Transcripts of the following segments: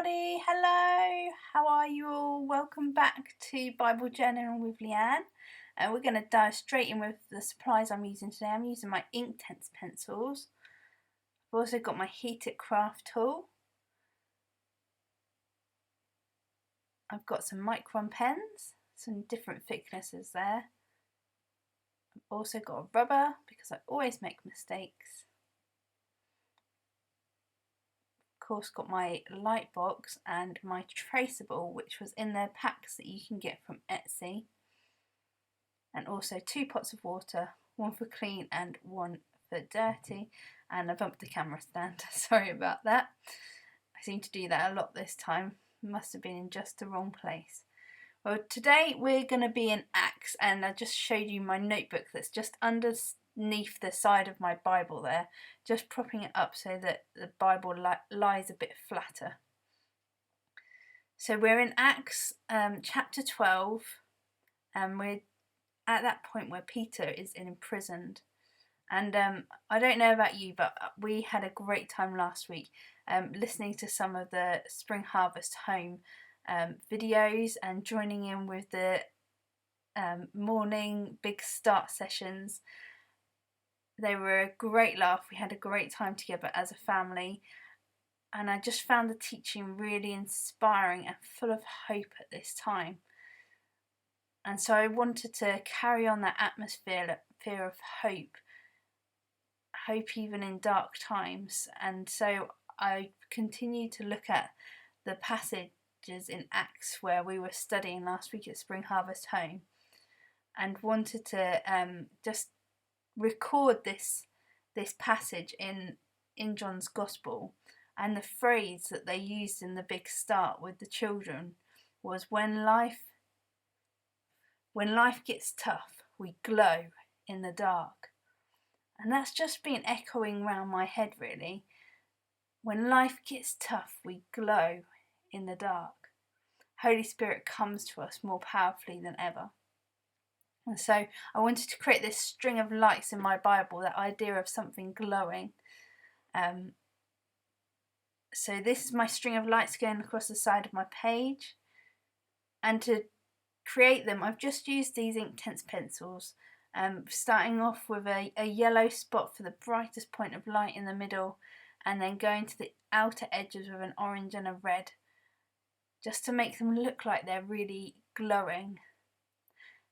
everybody. Hello. How are you all? Welcome back to Bible Journaling with Leanne. We're going to dive straight in with the supplies I'm using today. I'm using my Inktense pencils. I've also got my heated craft tool. I've got some micron pens, some different thicknesses there. I've also got a rubber because I always make mistakes. Of course, got my light box and my traceable, which was in their packs that you can get from Etsy, and also 2 pots of water, one for clean and one for dirty. And I bumped the camera stand, sorry about that. I seem to do that a lot this time, must have been in just the wrong place. Well, today we're going to be in Acts, and I just showed you my notebook that's just underneath the side of my Bible there, just propping it up so that the Bible lies a bit flatter. So we're in Acts chapter 12, and we're at that point where Peter is imprisoned. And I don't know about you, but we had a great time last week listening to some of the Spring Harvest Home videos and joining in with the morning big start sessions. They were a great laugh. We had a great time together as a family, and I just found the teaching really inspiring and full of hope at this time. And so I wanted to carry on that atmosphere of hope even in dark times. And so I continued to look at the passages in Acts where we were studying last week at Spring Harvest Home, and wanted to just record this passage in John's Gospel. And the phrase that they used in the big start with the children was, when life gets tough, we glow in the dark. And that's just been echoing round my head really. When life gets tough, we glow in the dark. Holy Spirit comes to us more powerfully than ever. And so I wanted to create this string of lights in my Bible, that idea of something glowing. So this is my string of lights going across the side of my page. And to create them, I've just used these Inktense pencils, starting off with a yellow spot for the brightest point of light in the middle, and then going to the outer edges with an orange and a red, just to make them look like they're really glowing.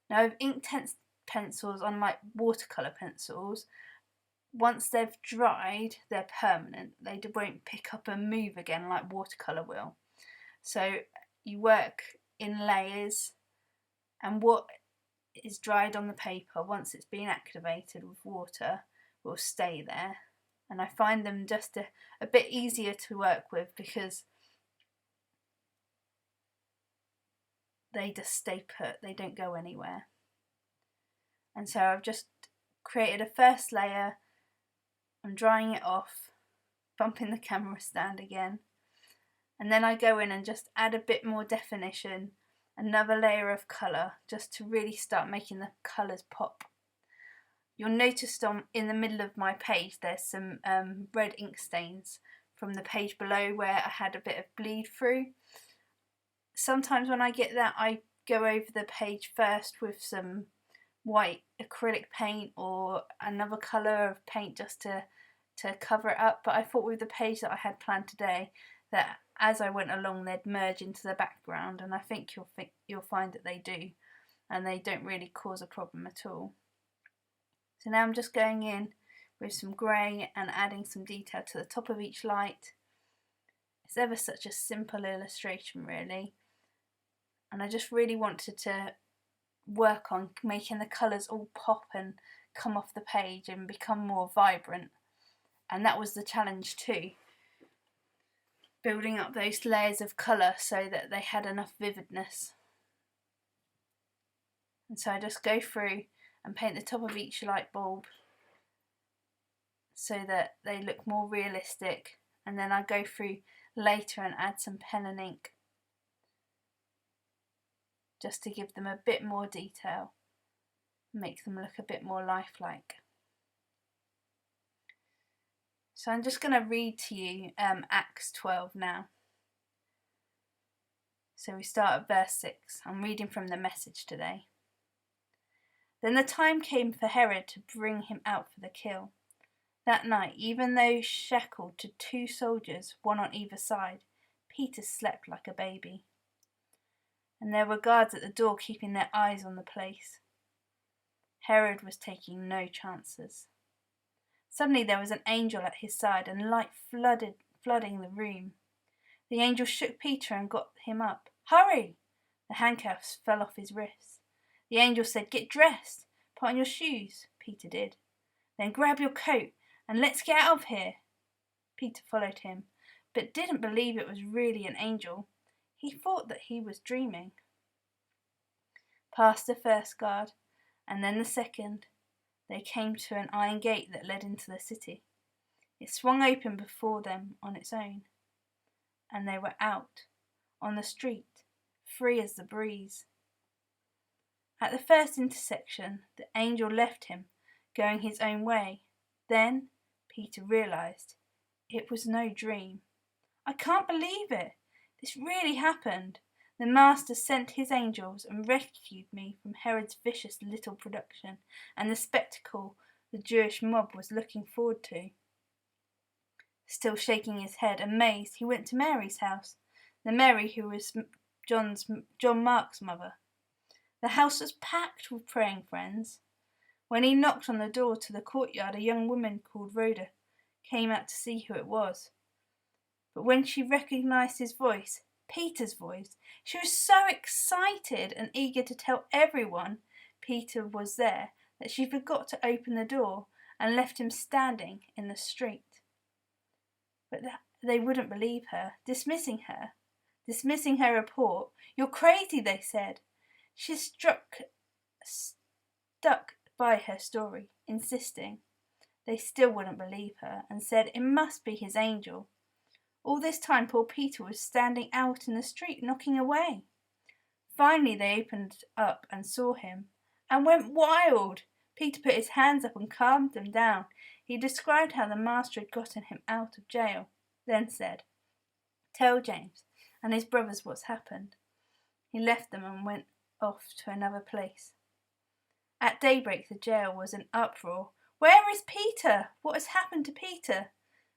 Now with Inktense pencils, unlike watercolour pencils, once they've dried, they're permanent. They won't pick up and move again like watercolour will. So you work in layers, and what is dried on the paper, once it's been activated with water, will stay there. And I find them just a bit easier to work with because they just stay put, they don't go anywhere. And so I've just created a first layer. I'm drying it off, bumping the camera stand again, and then I go in and just add a bit more definition, another layer of colour, just to really start making the colours pop. You'll notice in the middle of my page there's some red ink stains from the page below where I had a bit of bleed through. Sometimes when I get that, I go over the page first with some white acrylic paint or another colour of paint just to cover it up, but I thought with the page that I had planned today that as I went along they'd merge into the background, and I think you'll find that they do, and they don't really cause a problem at all. So now I'm just going in with some grey and adding some detail to the top of each light. It's ever such a simple illustration really, and I just really wanted to work on making the colours all pop and come off the page and become more vibrant. And that was the challenge too, building up those layers of colour so that they had enough vividness. And so I just go through and paint the top of each light bulb so that they look more realistic, and then I go through later and add some pen and ink just to give them a bit more detail, make them look a bit more lifelike. So I'm just going to read to you Acts 12 now. So we start at verse 6. I'm reading from the Message today. Then the time came for Herod to bring him out for the kill. That night, even though shackled to 2 soldiers, one on either side, Peter slept like a baby. And there were guards at the door keeping their eyes on the place. Herod was taking no chances. Suddenly there was an angel at his side, and light flooding the room. The angel shook Peter and got him up. Hurry! The handcuffs fell off his wrists. The angel said, Get dressed. Put on your shoes. Peter did. Then grab your coat and let's get out of here. Peter followed him, but didn't believe it was really an angel. He thought that he was dreaming. Past the first guard, and then the second, they came to an iron gate that led into the city. It swung open before them on its own, and they were out, on the street, free as the breeze. At the first intersection, the angel left him, going his own way. Then Peter realized it was no dream. I can't believe it. This really happened. The Master sent his angels and rescued me from Herod's vicious little production and the spectacle the Jewish mob was looking forward to. Still shaking his head, amazed, he went to Mary's house, the Mary who was John Mark's mother. The house was packed with praying friends. When he knocked on the door to the courtyard, a young woman called Rhoda came out to see who it was. But when she recognised his voice, Peter's voice, she was so excited and eager to tell everyone Peter was there that she forgot to open the door and left him standing in the street. But they wouldn't believe her, dismissing her report. You're crazy, they said. She stuck by her story, insisting. They still wouldn't believe her and said it must be his angel. All this time poor Peter was standing out in the street knocking away. Finally they opened up and saw him and went wild. Peter put his hands up and calmed them down. He described how the Master had gotten him out of jail, then said, Tell James and his brothers what's happened. He left them and went off to another place. At daybreak the jail was in uproar. Where is Peter? What has happened to Peter?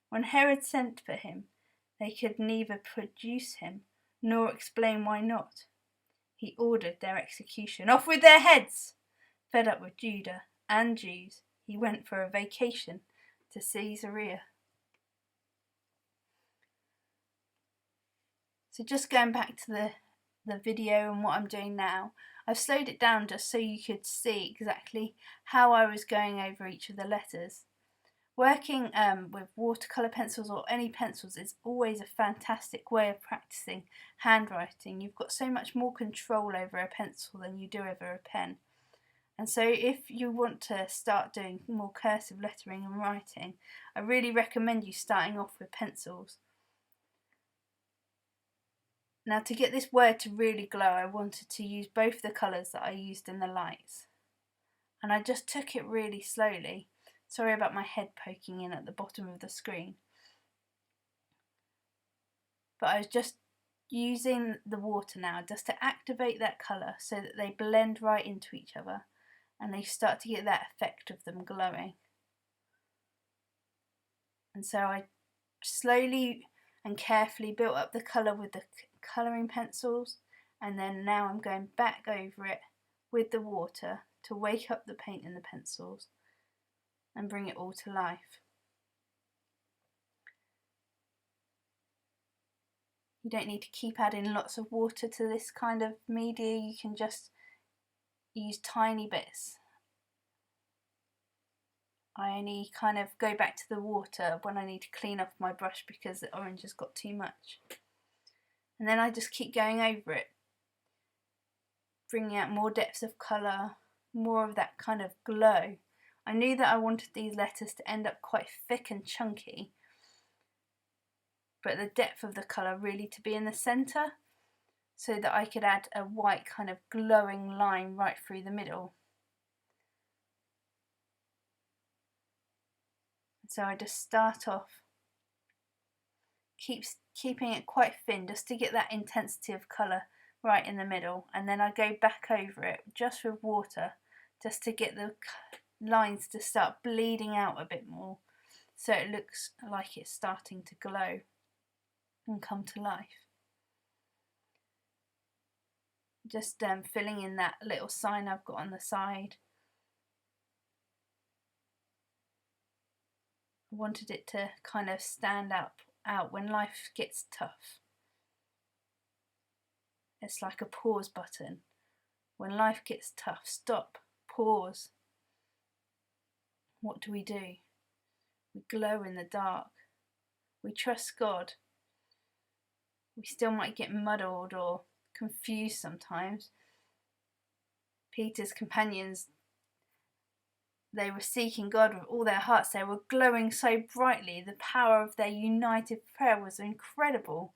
When Herod sent for him, they could neither produce him nor explain why not. He ordered their execution. Off with their heads! Fed up with Judah and Jews, he went for a vacation to Caesarea. So just going back to the video and what I'm doing now, I've slowed it down just so you could see exactly how I was going over each of the letters. Working with watercolour pencils or any pencils is always a fantastic way of practicing handwriting. You've got so much more control over a pencil than you do over a pen. And so if you want to start doing more cursive lettering and writing, I really recommend you starting off with pencils. Now to get this word to really glow, I wanted to use both the colours that I used in the lights. And I just took it really slowly. Sorry about my head poking in at the bottom of the screen. But I was just using the water now just to activate that colour so that they blend right into each other and they start to get that effect of them glowing. And so I slowly and carefully built up the colour with the colouring pencils, and then now I'm going back over it with the water to wake up the paint in the pencils and bring it all to life. You don't need to keep adding lots of water to this kind of media, you can just use tiny bits. I only kind of go back to the water when I need to clean off my brush because the orange has got too much. And then I just keep going over it, bringing out more depths of colour, more of that kind of glow. I knew that I wanted these letters to end up quite thick and chunky, but the depth of the colour really to be in the centre, so that I could add a white kind of glowing line right through the middle. So I just start off, keep keeping it quite thin just to get that intensity of colour right in the middle, and then I go back over it just with water just to get the lines to start bleeding out a bit more, so it looks like it's starting to glow and come to life. Just filling in that little sign I've got on the side. I wanted it to kind of stand out when life gets tough. It's like a pause button. When life gets tough, stop, pause. What do? We glow in the dark. We trust God. We still might get muddled or confused sometimes. Peter's companions, they were seeking God with all their hearts. They were glowing so brightly. The power of their united prayer was incredible.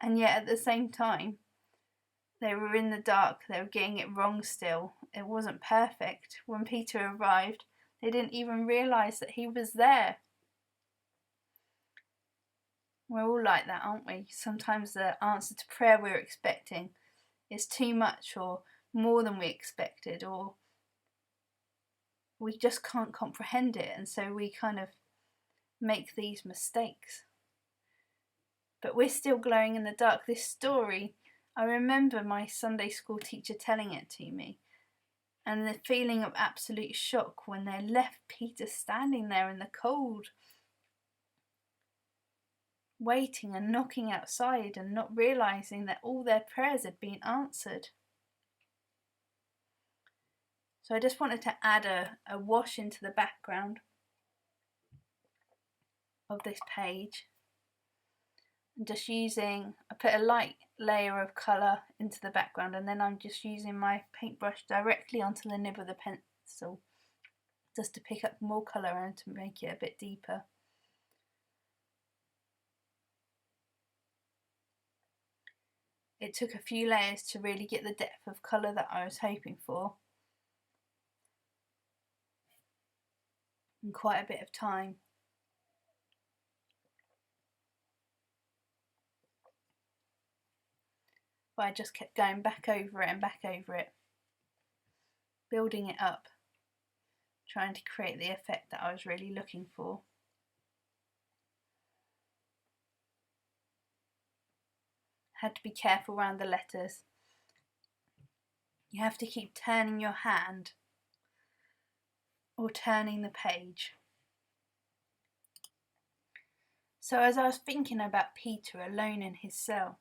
And yet at the same time, they were in the dark. They were getting it wrong still. It wasn't perfect. When Peter arrived, they didn't even realise that he was there. We're all like that, aren't we? Sometimes the answer to prayer we're expecting is too much or more than we expected, or we just can't comprehend it, and so we kind of make these mistakes. But we're still glowing in the dark. This story, I remember my Sunday school teacher telling it to me, and the feeling of absolute shock when they left Peter standing there in the cold, waiting and knocking outside and not realising that all their prayers had been answered. So I just wanted to add a wash into the background of this page. And just I put a light layer of colour into the background, and then I'm just using my paintbrush directly onto the nib of the pencil just to pick up more colour and to make it a bit deeper. It took a few layers to really get the depth of colour that I was hoping for, and quite a bit of time. But I just kept going back over it and back over it, building it up, trying to create the effect that I was really looking for. Had to be careful around the letters. You have to keep turning your hand or turning the page. So as I was thinking about Peter alone in his cell,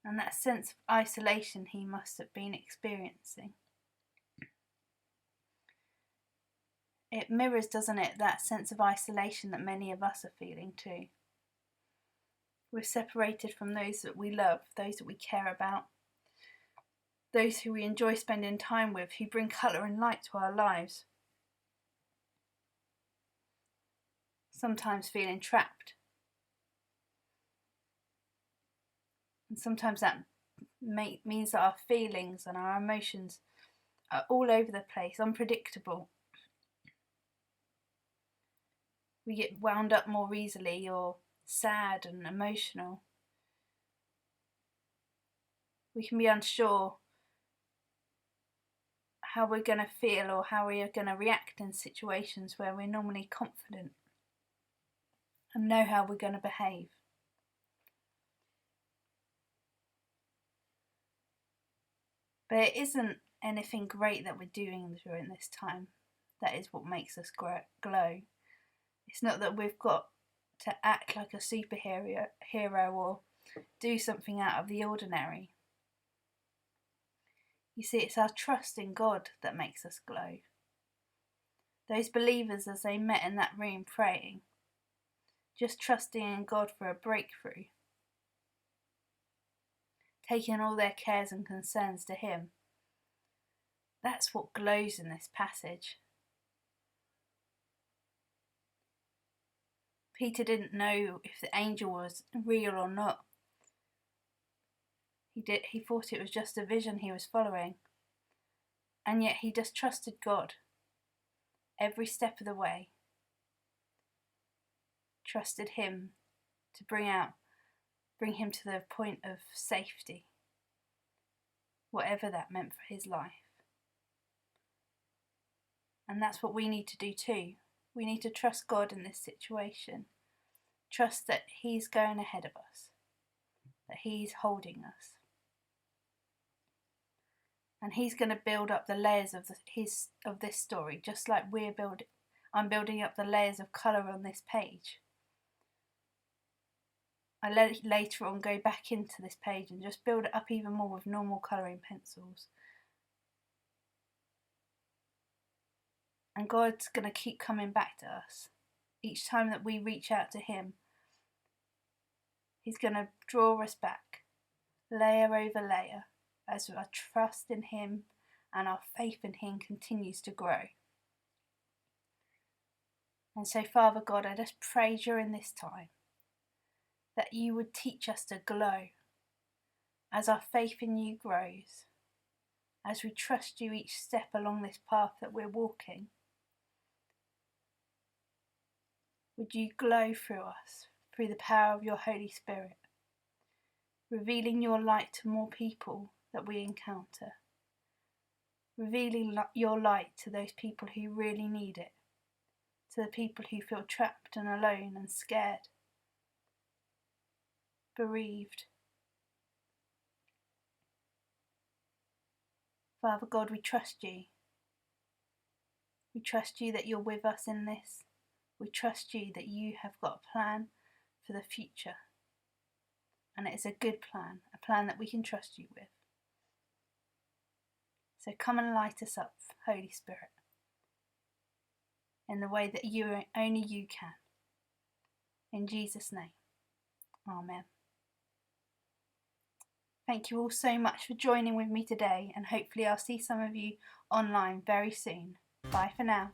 and that sense of isolation he must have been experiencing, it mirrors, doesn't it, that sense of isolation that many of us are feeling too. We're separated from those that we love, those that we care about, those who we enjoy spending time with, who bring colour and light to our lives. Sometimes feeling trapped. And sometimes that means that our feelings and our emotions are all over the place, unpredictable. We get wound up more easily or sad and emotional. We can be unsure how we're going to feel or how we are going to react in situations where we're normally confident and know how we're going to behave. But it isn't anything great that we're doing during this time that is what makes us glow. It's not that we've got to act like a superhero or do something out of the ordinary. You see, it's our trust in God that makes us glow. Those believers, as they met in that room praying, just trusting in God for a breakthrough, taking all their cares and concerns to Him. That's what glows in this passage. Peter didn't know if the angel was real or not. He thought it was just a vision he was following. And yet he just trusted God every step of the way. Trusted Him to bring out bring him to the point of safety, whatever that meant for his life. And that's what we need to do too. We need to trust God in this situation. Trust that he's going ahead of us, that he's holding us. And he's going to build up the layers of this story, just like I'm building up the layers of colour on this page. I later on go back into this page and just build it up even more with normal colouring pencils. And God's going to keep coming back to us. Each time that we reach out to him, he's going to draw us back, layer over layer, as our trust in him and our faith in him continues to grow. And so, Father God, I just pray during this time that you would teach us to glow as our faith in you grows, as we trust you each step along this path that we're walking. Would you glow through us, through the power of your Holy Spirit, revealing your light to more people that we encounter, revealing your light to those people who really need it, to the people who feel trapped and alone and scared, bereaved. Father God, we trust you. We trust you that you're with us in this. We trust you that you have got a plan for the future. And it is a good plan, a plan that we can trust you with. So come and light us up, Holy Spirit, in the way that only you can. In Jesus' name, amen. Thank you all so much for joining with me today, and hopefully I'll see some of you online very soon. Bye for now.